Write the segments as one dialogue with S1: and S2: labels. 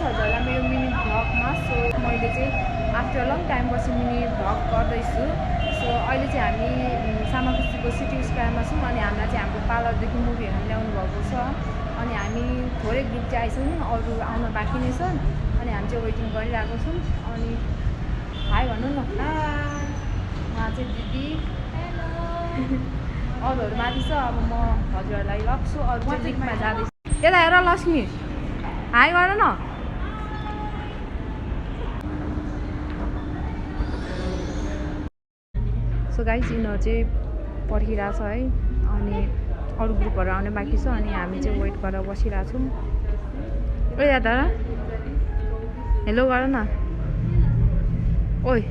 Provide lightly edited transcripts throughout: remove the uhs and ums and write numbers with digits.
S1: हजुरलाई मेरो mini भ्लगमा। So मैले चाहिँ आफ्टर लङ टाइम पछि मिनी भ्लग गर्दैछु। सो अहिले चाहिँ हामी सामाखुसीको सिटी स्क्वायरमा छौँ अनि हामीलाई चाहिँ हाम्रो पार्लरदेखि मुभी हेर्न ल्याउनु भएको छ। अनि हामी थोरै ग्रुप चाहिँ आइसक्यौँ, अरू आउन बाँकी नै छन् अनि हामी चाहिँ वेटिङ गरिरहेको छौँ। अनि हाई भन्नु न, उहाँ चाहिँ दिदी, अरूहरू माथि छ। अब म हजुरहरूलाई लग्छु, अरू चाहिँ लिफ्टमा जाँदैछु। यता हेर लक्ष्मी, हाई गर न। सो गाइस यिनीहरू चाहिँ पर्खिरहेछ है, अनि अरू ग्रुपहरू आउने बाँकी छ अनि हामी चाहिँ वेट गरेर बसिरहेको छौँ। ओ दादा हेलो गर न। ओइ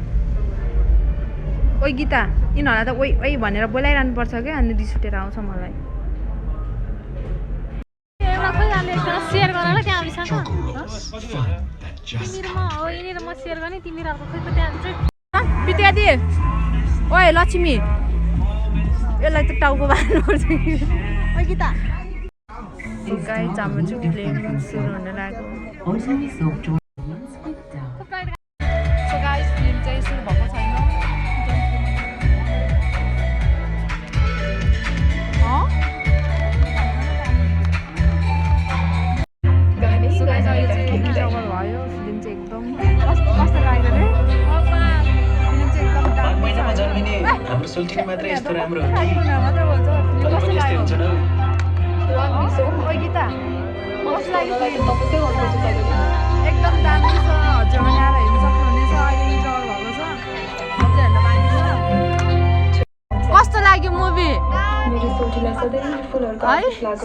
S1: ओइ गीता, यिनीहरूलाई त ओइ ओइ भनेर बोलाइरहनु पर्छ क्या, अनि रिस उठेर आउँछ मलाई।
S2: सेयर गर ल त्यहाँ बिसँग तिमीहरुमा हो यिनीहरु म सेयर गर्ने तिमीहरुको खोइ कतै आन्छ
S1: बिटिया दि। ओइ लक्ष्मी, यसलाई चाहिँ टाउको बार्नु पर्छ।
S2: ओइ गीता
S1: गाइस हाम्रो चाहिँ फिल्म सुरु हुन लाग्यो। सो गाइस फिल्म चाहिँ सुरु भएको छैन। सो गाइस अहिले चाहिँ इन्टरभल भयो। फिल्म चाहिँ एकदम कस्तो लाग्यो रे? फिल्म चाहिँ एकदम दामी छ।
S3: हाम्रो सुल्टिङ मात्र यस्तो राम्रो हो
S1: फिल्म कस्तो लाग्यो? ओइ गीता कस्तो लाग्यो? एकदम दामी छ। हजुर पनि आएर हेर्नु सक्नुहुनेछ। अहिले इन्टरभल भएको छ, अझै हेर्न बाँकी छ। कस्तो लाग्यो मुभी है?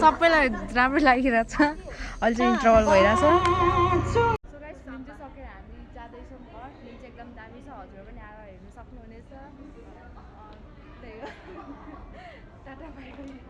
S1: सबैलाई राम्रो लागिरहेछ। अहिले चाहिँ इन्टरभल भइरहेछ। सो गाइस फिल्म चाहिँ सकेर हामी जाँदैछौँ घर। फिल्म चाहिँ एकदम दामी छ, हजुर पनि आएर हेर्नु सक्नुहुनेछ। त्यही हो, टाटा बाई बाई।